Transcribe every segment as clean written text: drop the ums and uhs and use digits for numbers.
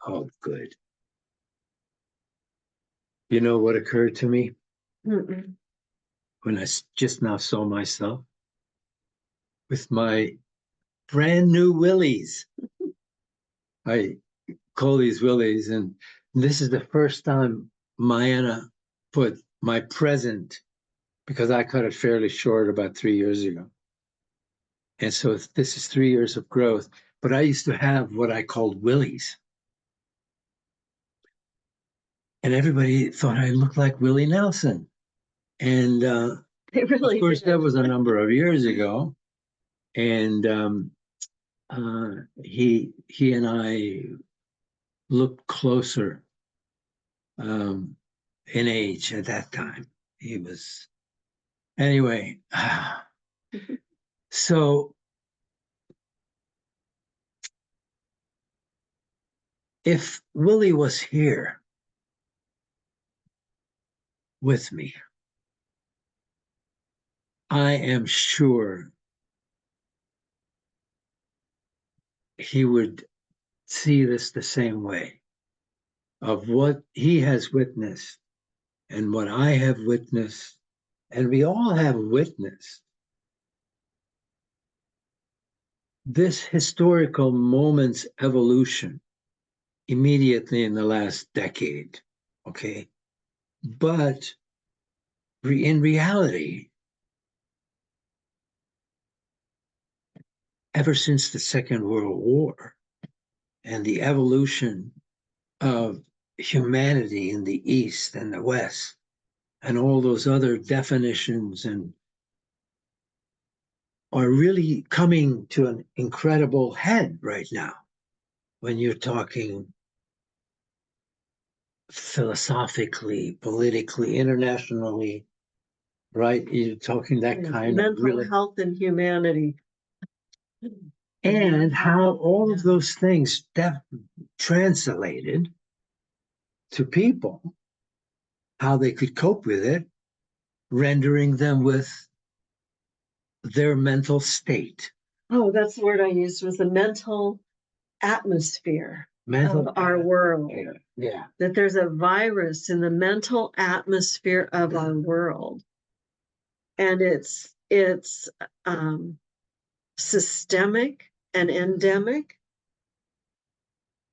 Oh, good. You know what occurred to me Mm-mm. when I just now saw myself with my brand new willies? I call these willies, and this is the first time Mayana put my present, because I cut it fairly short about 3 years ago. And so this is 3 years of growth. But I used to have what I called willies. And everybody thought I looked like Willie Nelson. And It of really course, did. that was a number of years ago. And he and I looked closer in age at that time. He was, anyway. So if Willie was here with me, I am sure he would see this the same way, of what he has witnessed and what I have witnessed, and we all have witnessed this historical moment's evolution immediately in the last decade, okay? But in reality, ever since the Second World War and the evolution of humanity in the East and the West, and all those other definitions, and are really coming to an incredible head right now when you're talking philosophically, politically, internationally, right? You're talking that kind of Mental really, health and humanity. and how all of those things translated to people, how they could cope with it, rendering them with their mental state. Oh, that's the word I used, was the mental atmosphere Mental of our world. Yeah. That there's a virus in the mental atmosphere of our world. And it's systemic and endemic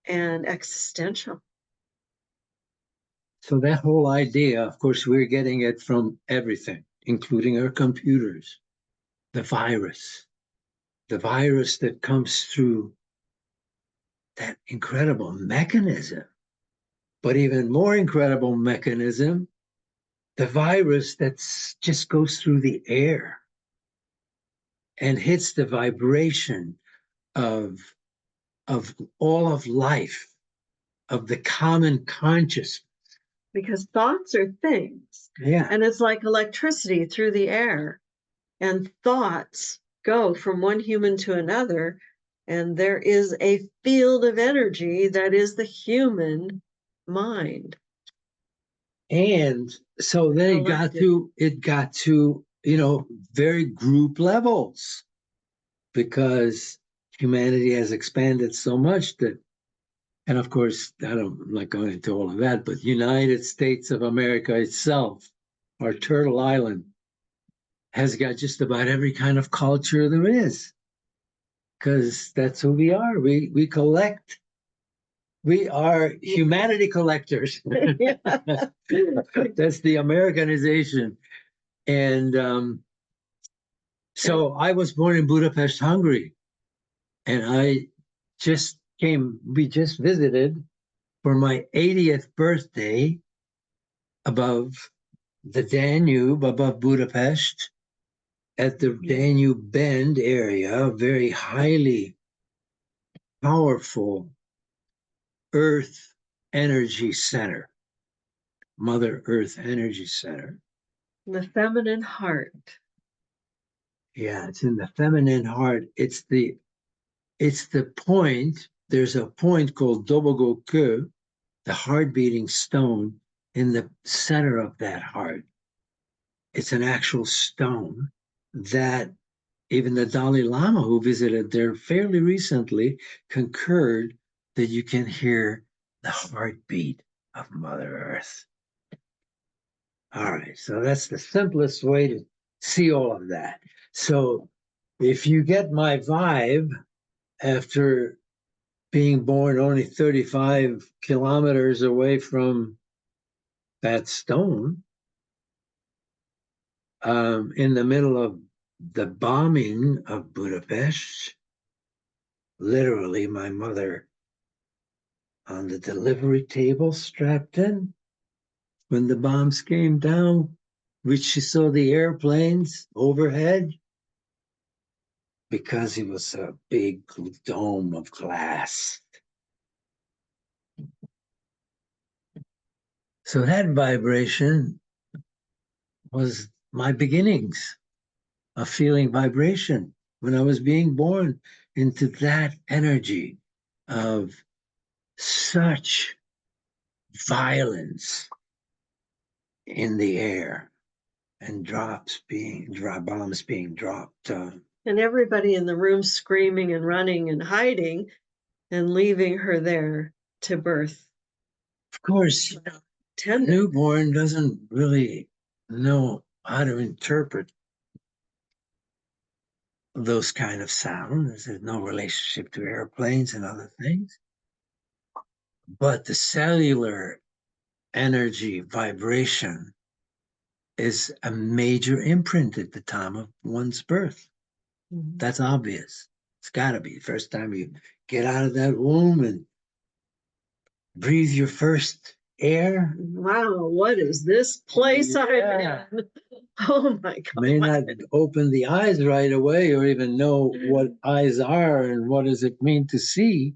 and existential. So that whole idea, of course, we're getting it from everything, including our computers. The virus that comes through that incredible mechanism. But even more incredible mechanism, the virus that just goes through the air and hits the vibration of all of life, of the common consciousness. Because thoughts are things. Yeah. And it's like electricity through the air. And thoughts go from one human to another. And there is a field of energy that is the human mind. And so then it got to, very group levels, because humanity has expanded so much that, and of course, I'm not going into all of that, but United States of America itself, our Turtle Island, has got just about every kind of culture there is, because that's who we are. We collect. We are humanity collectors. That's the Americanization. And so I was born in Budapest, Hungary, and we just visited for my 80th birthday above the Danube, above Budapest, at the Danube Bend area, a very highly powerful Earth Energy Center, Mother Earth Energy Center. The feminine heart. Yeah, it's in the feminine heart. It's the point. There's a point called Dobogokö, the heart beating stone, in the center of that heart. It's an actual stone that even the Dalai Lama, who visited there fairly recently, concurred that you can hear the heartbeat of Mother Earth. All right, so that's the simplest way to see all of that. So if you get my vibe after being born only 35 kilometers away from that stone, in the middle of the bombing of Budapest, literally my mother on the delivery table strapped in when the bombs came down, which she saw the airplanes overhead because it was a big dome of glass. So that vibration was my beginnings of feeling vibration when I was being born into that energy of such violence in the air and bombs being dropped. And everybody in the room screaming and running and hiding and leaving her there to birth. Of course, a newborn doesn't really know how to interpret those kind of sounds. There's no relationship to airplanes and other things. But the cellular energy vibration is a major imprint at the time of one's birth. Mm-hmm. That's obvious. It's got to be the first time you get out of that womb and breathe your first air. Wow, what is this place I'm in? Oh my God. May not open the eyes right away or even know what eyes are and what does it mean to see.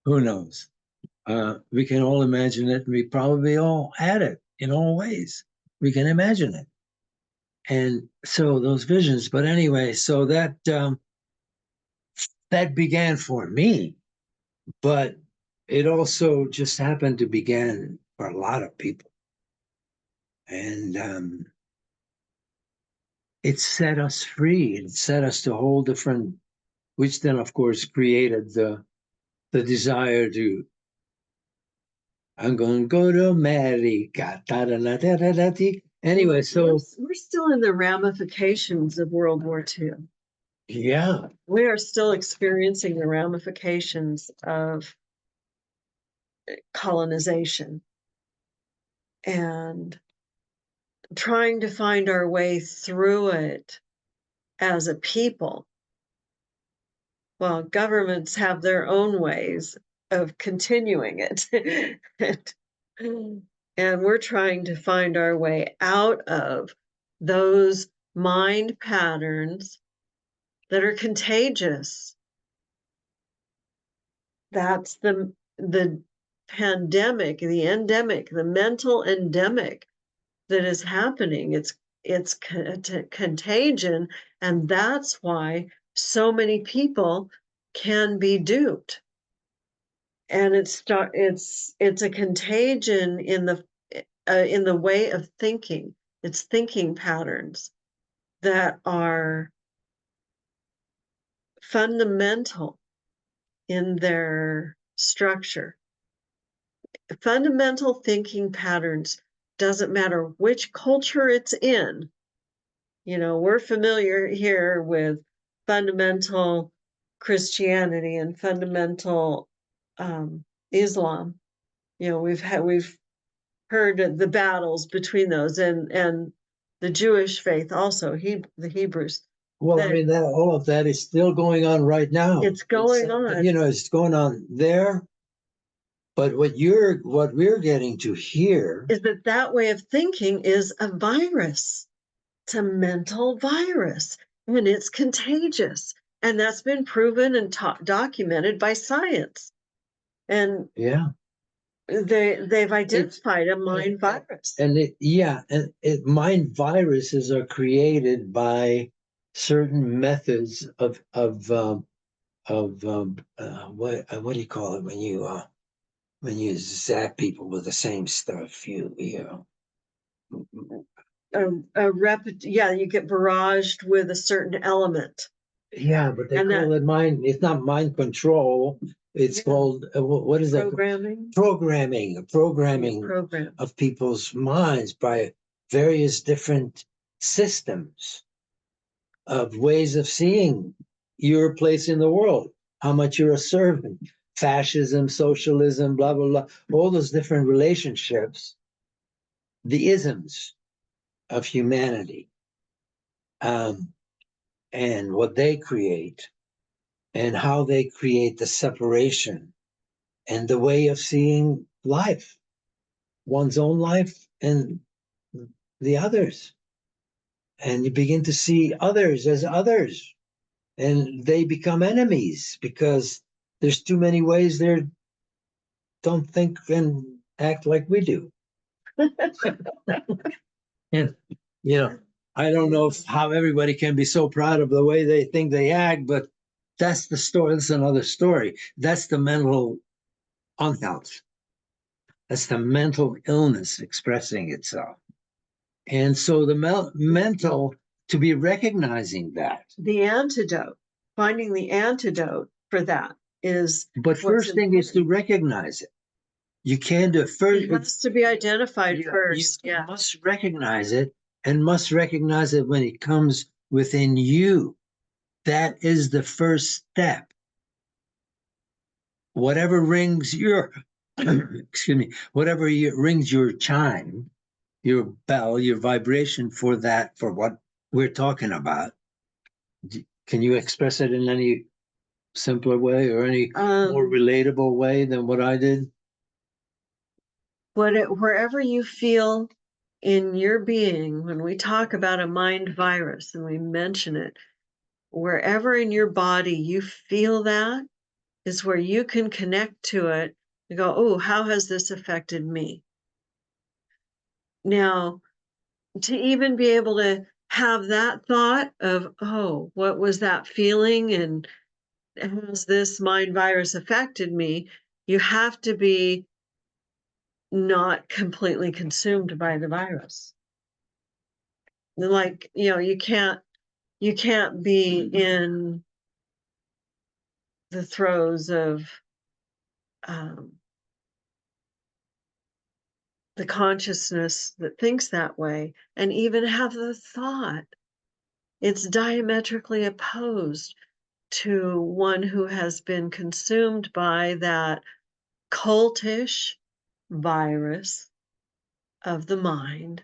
Who knows? We can all imagine it, and we probably all had it in all ways. We can imagine it. And so those visions, but anyway, so that that began for me, but it also just happened to begin for a lot of people. And it set us free. It set us to a whole different, which then, of course, created the desire to, I'm going to go to America. Anyway, so we're still in the ramifications of World War II. Yeah. We are still experiencing the ramifications of colonization and trying to find our way through it as a people. Well, governments have their own ways of continuing it. And we're trying to find our way out of those mind patterns that are contagious. That's the pandemic, the endemic, the mental endemic that is happening. It's contagion, and that's why so many people can be duped. And it's a contagion in the way of thinking. It's thinking patterns that are fundamental in their structure. Fundamental thinking patterns, doesn't matter which culture it's in. You know, we're familiar here with fundamental Christianity and fundamental Islam. You know, we've heard the battles between those and the Jewish faith also, the Hebrews. Well, I mean, that all of that is still going on right now. It's going on. You know, it's going on there. But what we're getting to here is that way of thinking is a virus. It's a mental virus, and it's contagious. And that's been proven and documented by science. And yeah, they've identified a mind virus. And mind viruses are created by certain methods of what do you call it when you zap people with the same stuff? You get barraged with a certain element. Yeah, but they call it mind. It's not mind control. It's called, what is that? Programming. Programming Program. of people's minds by various different systems of ways of seeing your place in the world, how much you're a servant, fascism, socialism, blah, blah, blah, all those different relationships, the isms of humanity, and what they create, and how they create the separation and the way of seeing life, one's own life and the others. And you begin to see others as others, and they become enemies because there's too many ways they don't think and act like we do. And, I don't know how everybody can be so proud of the way they think they act, but that's the story. That's another story. That's the mental unhealth. That's the mental illness expressing itself. And so the mental, to be recognizing that. The antidote, finding the antidote for that is. But first thing is to recognize it. You can't do it first. It has to be identified first. You must recognize it, and must recognize it when it comes within you. That is the first step. Whatever rings your, excuse me, whatever rings your chime, your bell, your vibration for that, for what we're talking about. Can you express it in any simpler way or any more relatable way than what I did? Wherever you feel in your being, when we talk about a mind virus and we mention it, wherever in your body you feel that is where you can connect to it and go, oh, how has this affected me? Now, to even be able to have that thought of, oh, what was that feeling? And has this mind virus affected me? You have to be not completely consumed by the virus. Like, you can't be in the throes of the consciousness that thinks that way and even have the thought. It's diametrically opposed to one who has been consumed by that cultish virus of the mind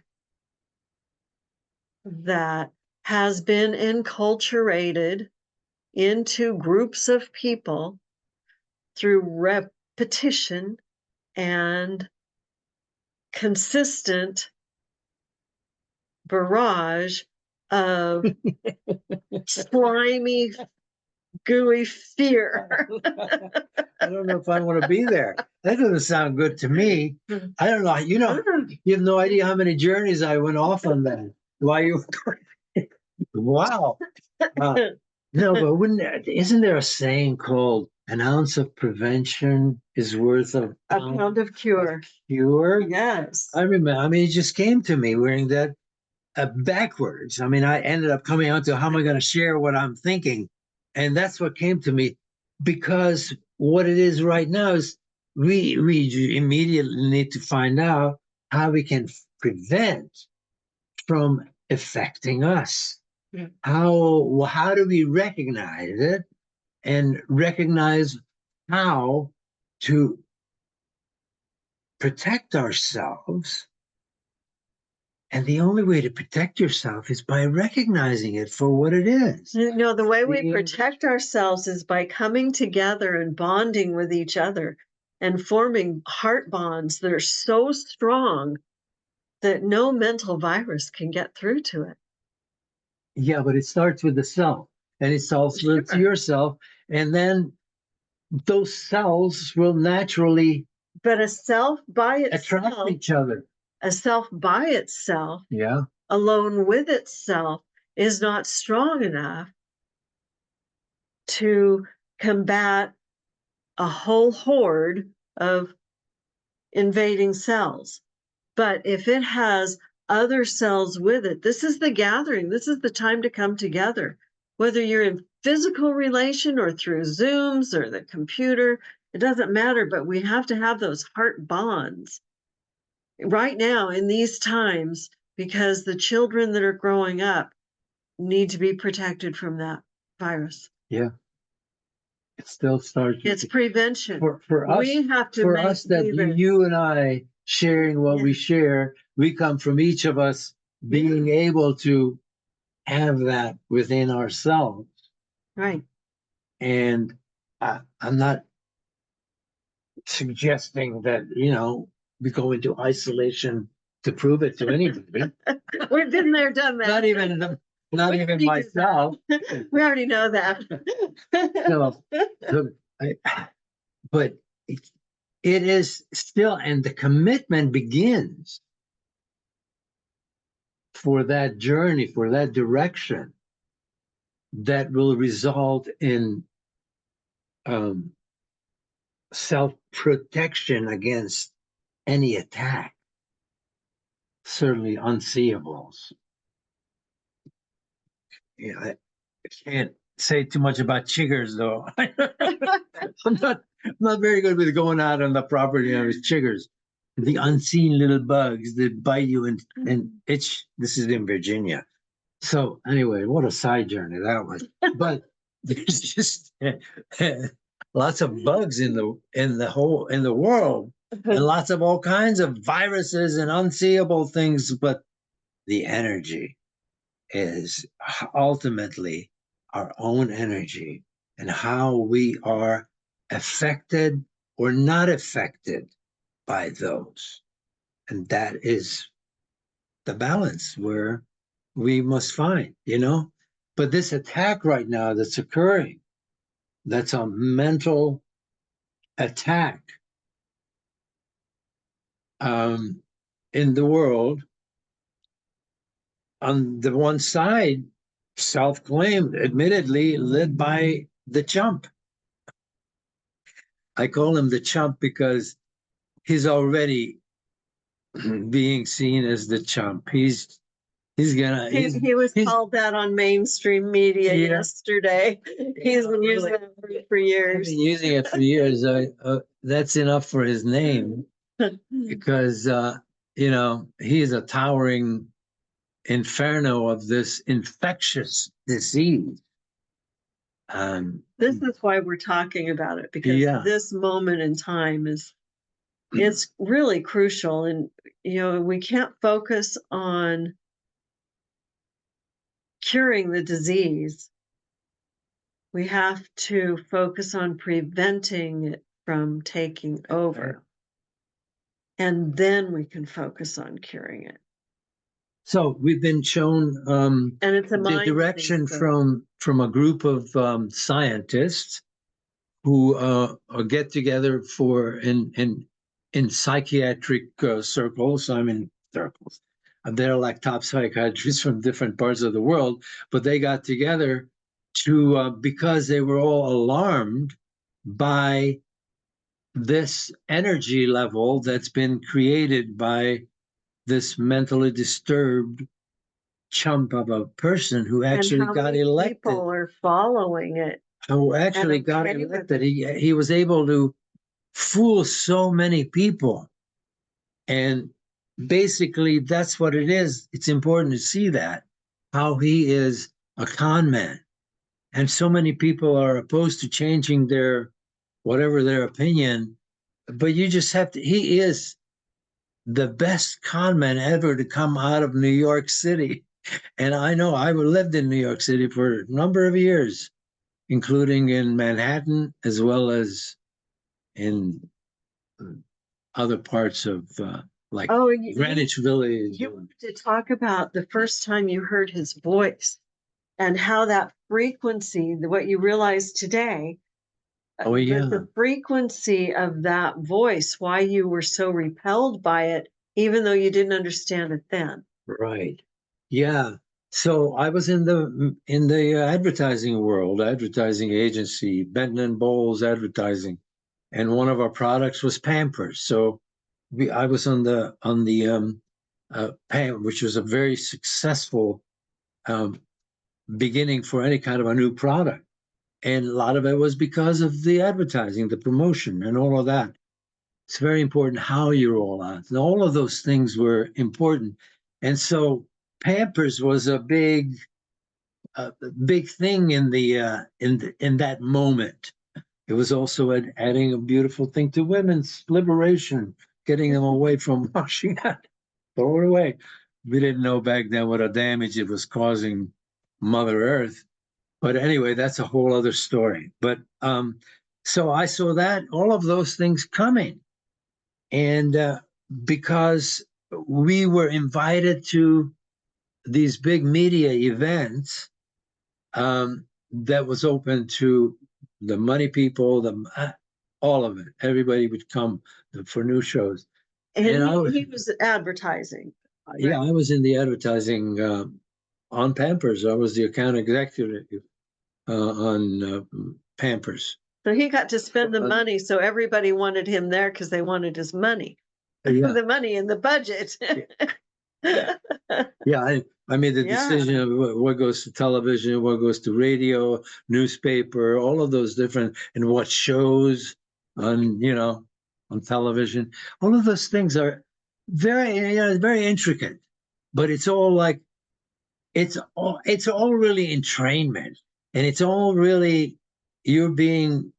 that has been enculturated into groups of people through repetition and consistent barrage of slimy, gooey fear. I don't know if I want to be there. That doesn't sound good to me. I don't know. You have no idea how many journeys I went off on that. Why you? Wow. No, but isn't there a saying called an ounce of prevention is worth a pound of cure? Cure? Yes. I remember. I mean, it just came to me wearing that backwards. I mean, I ended up coming out to how am I going to share what I'm thinking? And that's what came to me, because what it is right now is we immediately need to find out how we can prevent from affecting us. Yeah. How do we recognize it and recognize how to protect ourselves? And the only way to protect yourself is by recognizing it for what it is. No, the way we protect ourselves is by coming together and bonding with each other and forming heart bonds that are so strong that no mental virus can get through to it. Yeah, but it starts with the self, and it starts with yourself, and then those cells will naturally. But a self by itself attract each other. A self by itself, yeah, alone with itself, is not strong enough to combat a whole horde of invading cells. But if it has other cells with it, this is the gathering. This is the time to come together. whether you're in physical relation or through Zooms or the computer, it doesn't matter, but we have to have those heart bonds right now in these times, because the children that are growing up need to be protected from that virus. Yeah. It still starts. It's prevention. For us, we have to for us that you and I sharing what we share, we come from each of us being able to have that within ourselves. Right. And I'm not suggesting that, we go into isolation to prove it to anybody. We've been there, done that. Not even myself. We already know that. But it is still, and the commitment begins for that journey, for that direction that will result in self-protection against any attack, certainly unseeables. Yeah, I can't say too much about chiggers, though. I'm not very good with going out on the property with chiggers, the unseen little bugs that bite you and itch. This is in Virginia. So anyway, what a side journey that was. But there's just lots of bugs in the world, and lots of all kinds of viruses and unseeable things. But the energy is ultimately our own energy, and how we are affected or not affected by those. And that is the balance where we must find, But this attack right now that's occurring, that's a mental attack in the world. On the one side, self-claimed, admittedly, led by the chump. I call him the chump because he's already being seen as the chump. He was called that on mainstream media yesterday. He's been using it for years. He's been using it for years. That's enough for his name, because he is a towering inferno of this infectious disease. This is why we're talking about it, because this moment in time it's really crucial. And we can't focus on curing the disease. We have to focus on preventing it from taking over, and then we can focus on curing it. So we've been shown and it's the direction from a group of scientists who get together in psychiatric circles. I'm in circles. They're like top psychiatrists from different parts of the world, but they got together because they were all alarmed by this energy level that's been created by this mentally disturbed chump of a person who actually got elected. People are following it. Who actually got elected. He was able to fool so many people. And basically, that's what it is. It's important to see that, how he is a con man. And so many people are opposed to changing their opinion. But you just have to, he is the best con man ever to come out of New York City. And I know I lived in New York City for a number of years, including in Manhattan, as well as in other parts of Greenwich Village. You wanted to talk about the first time you heard his voice and how that frequency, what you realize today, the frequency of that voice, why you were so repelled by it, even though you didn't understand it then. Right. Yeah. So I was in the advertising world, advertising agency, Benton and Bowles Advertising, and one of our products was Pampers. So I was on the which was a very successful beginning for any kind of a new product. And a lot of it was because of the advertising, the promotion, and all of that. It's very important how you roll out. And all of those things were important. And so Pampers was a big thing in that moment. It was also adding a beautiful thing to women's liberation, getting them away from washing out, throw it away. We didn't know back then what a damage it was causing Mother Earth. But anyway, that's a whole other story. But so I saw that all of those things coming, and because we were invited to these big media events, that was open to the money people, all of it. Everybody would come for new shows. And he was advertising. Yeah, I was in the advertising on Pampers. I was the account executive on Pampers. So he got to spend the money. So everybody wanted him there because they wanted his money. Yeah. The money in the budget. Yeah, I made the decision of what goes to television, what goes to radio, newspaper, all of those different, and what shows on, on television. All of those things are very intricate, but it's all like, it's all really entrainment, and it's all really, you're being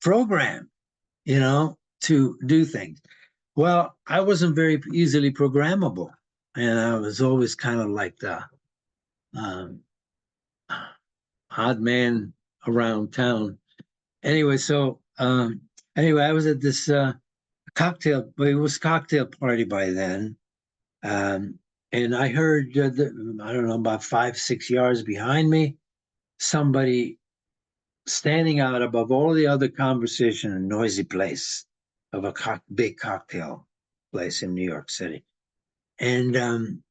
programmed, to do things. Well, I wasn't very easily programmable, and I was always kind of like the odd man around town. Anyway, so I was at this cocktail, but it was cocktail party by then, and I heard, I don't know, about 5-6 yards behind me, somebody standing out above all the other conversation in a noisy place of a big cocktail place in New York City. And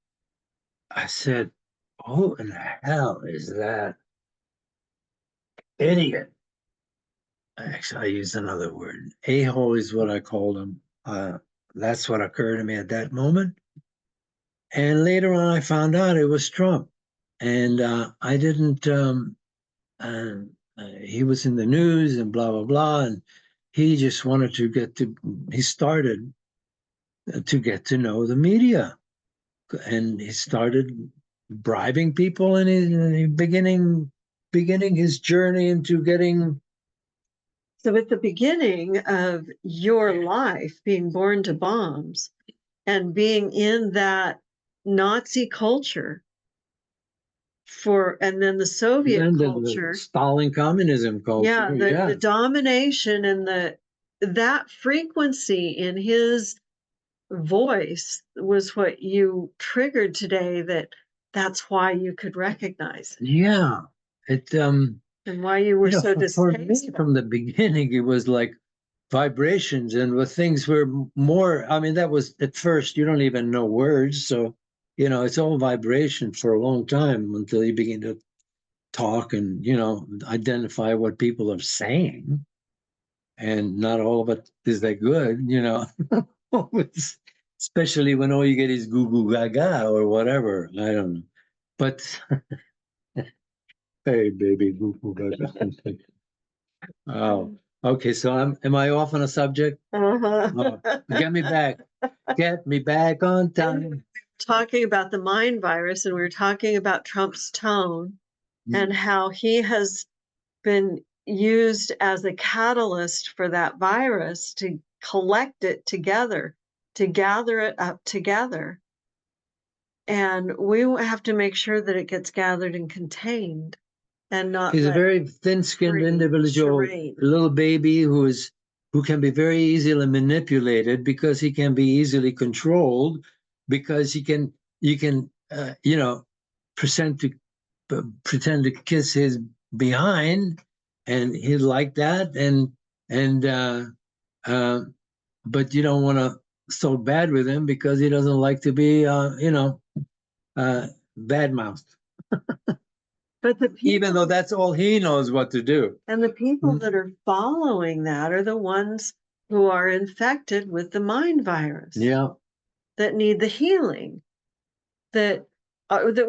I said, who in the hell is that idiot? Actually, I used another word. A-hole is what I called him. That's what occurred to me at that moment. And later on, I found out it was Trump. And I didn't, he was in the news and blah, blah, blah. And he just wanted to he started to get to know the media. And he started bribing people, and he's beginning his journey into getting. So at the beginning of your life, being born to bombs and being in that Nazi culture and then the Soviet culture, the Stalin communism culture, the domination and that frequency in his voice was what you triggered today, that's why you could recognize it. Yeah, and why you were so distasteful. For me, from the beginning, it was like vibrations, and what things were more, I mean, that was at first, you don't even know words, so it's all vibration for a long time until you begin to talk and identify what people are saying, and not all of it is that good, especially when all you get is goo goo gaga or whatever. I don't know, but hey baby, goo goo gaga. Oh, okay. So am I off on a subject? Oh, get me back on time. Talking about the mind virus, and we were talking about Trump's tone and how he has been used as a catalyst for that virus to collect it together, to gather it up together. And we have to make sure that it gets gathered and contained and not. He's a very thin-skinned individual, a little baby who can be very easily manipulated because he can be easily controlled, because you can pretend to kiss his behind, and he'd like that, but you don't want to so bad with him because he doesn't like to be bad-mouthed. But even though that's all he knows what to do. And the people that are following that are the ones who are infected with the mind virus. Yeah. That need the healing that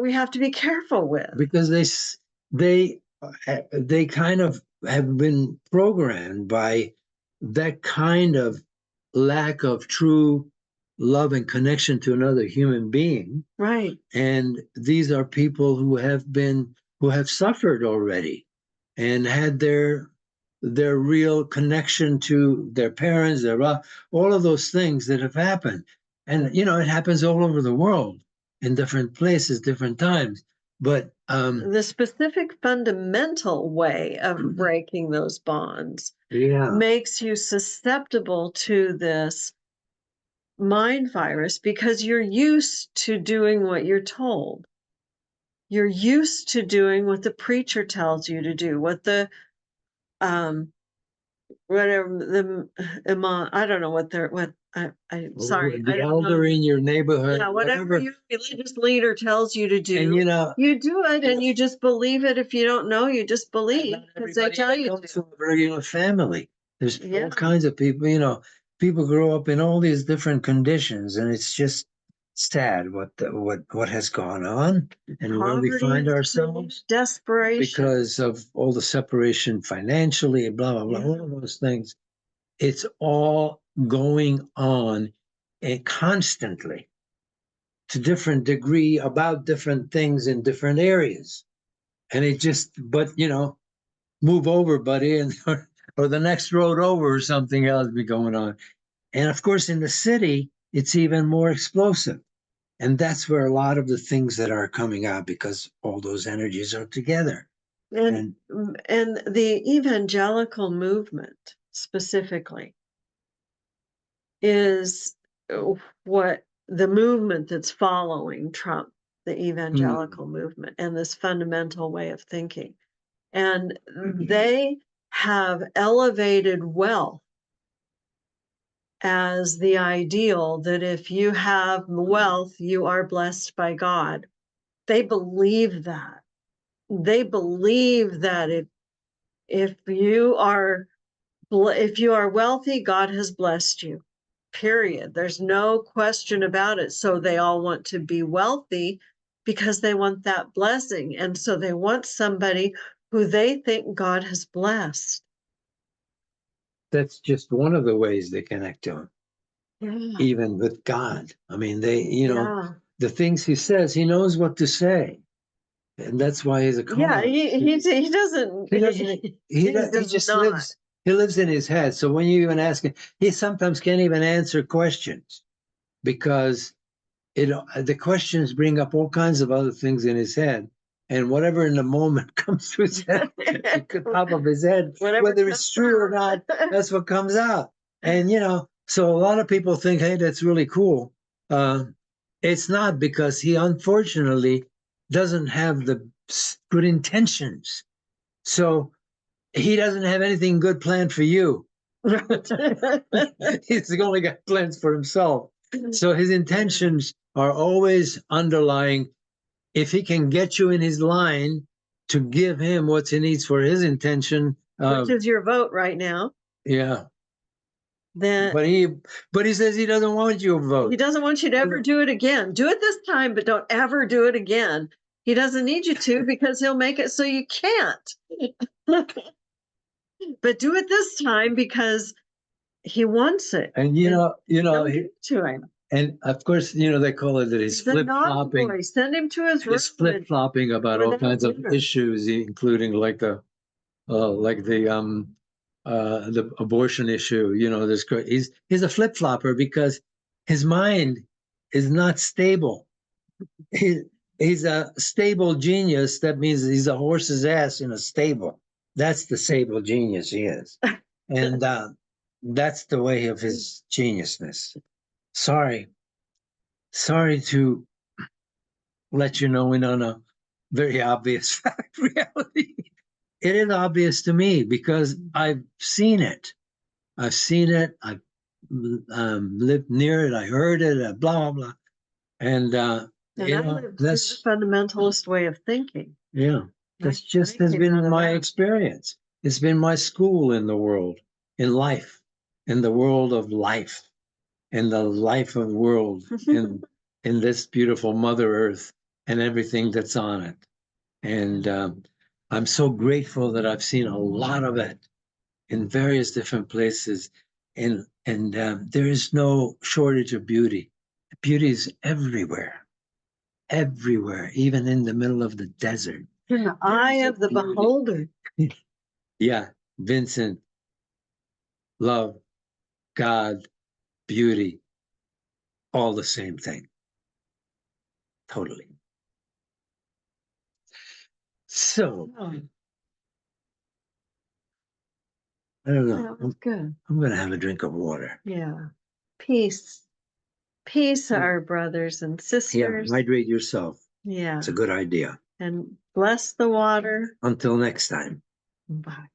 we have to be careful with. Because they kind of have been programmed by that kind of lack of true love and connection to another human being. Right. And these are people who have suffered already and had their real connection to their parents, all of those things that have happened. And it happens all over the world in different places, different times. But the specific fundamental way of breaking those bonds yeah, makes you susceptible to this mind virus because you're used to doing what you're told. You're used to doing what the preacher tells you to do, what the whatever the imam, I don't know what they're what I'm sorry, the I don't elder know. in your neighborhood, Yeah, whatever your religious leader tells you to do, and you do it, and you just believe it. If you don't know, you just believe because they tell you comes to. from a regular family. There's Yeah. all kinds of people. People grow up in all these different conditions, and it's just sad what has gone on and where we find ourselves Desperation because of all the separation financially, blah blah blah, all of those things. It's all going on and constantly to different degree about different things in different areas. And it just, but move over, buddy, and or the next road over or something else be going on. And of course, in the city, it's even more explosive. And that's where a lot of the things that are coming out because all those energies are together. and the evangelical movement specifically is what the movement that's following Trump, the evangelical movement, and this fundamental way of thinking. And they have elevated wealth as the ideal that if you have wealth, you are blessed by God. They believe that. They believe that if you are wealthy, God has blessed you. Period. There's no question about it. So they all want to be wealthy because they want that blessing. And so they want somebody who they think God has blessed. That's just one of the ways they connect to him. Yeah. Even with God. I mean, the things he says, he knows what to say. And that's why he's a con. Yeah, he doesn't. He just lives. He lives in his head. So when you even ask him, he sometimes can't even answer questions because the questions bring up all kinds of other things in his head, and whatever in the moment comes to his head, it could pop up his head, whether it's true or not. That's what comes out. And so a lot of people think, hey, that's really cool. It's not, because he unfortunately doesn't have the good intentions. So he doesn't have anything good planned for you. He's only got plans for himself. So his intentions are always underlying. If he can get you in his line to give him what he needs for his intention, which is your vote right now. Yeah. Then, but he says he doesn't want you to vote. He doesn't want you to ever do it again. Do it this time, but don't ever do it again. He doesn't need you to because he'll make it so you can't. But do it this time because he wants it. And to him. And of course, they call it that he's flip-flopping. Send him to his room. He's flip-flopping about all kinds of issues, including like the abortion issue. He's a flip-flopper because his mind is not stable. He's a stable genius. That means he's a horse's ass in a stable. That's the stable genius he is. And that's the way of his geniusness. Sorry to let you know in on a very obvious fact reality. It is obvious to me because I've seen it. I've lived near it. I heard it. Blah blah blah. And that's the fundamentalist way of thinking. Yeah, that's just has been my experience. It's been my school in the world, in life, in the world of life, in the life of world, in this beautiful Mother Earth and everything that's on it. And I'm so grateful that I've seen a lot of it in various different places, and there is no shortage of beauty. Beauty is everywhere, everywhere, even in the middle of the desert. The eye of the beholder. Yeah, Vincent, love, God, beauty, all the same thing. Totally. So, I don't know. That was good. I'm going to have a drink of water. Yeah. Peace. Peace, our brothers and Yeah, sisters. hydrate yourself. Yeah. It's a good idea. And bless the water. Until next time. Bye.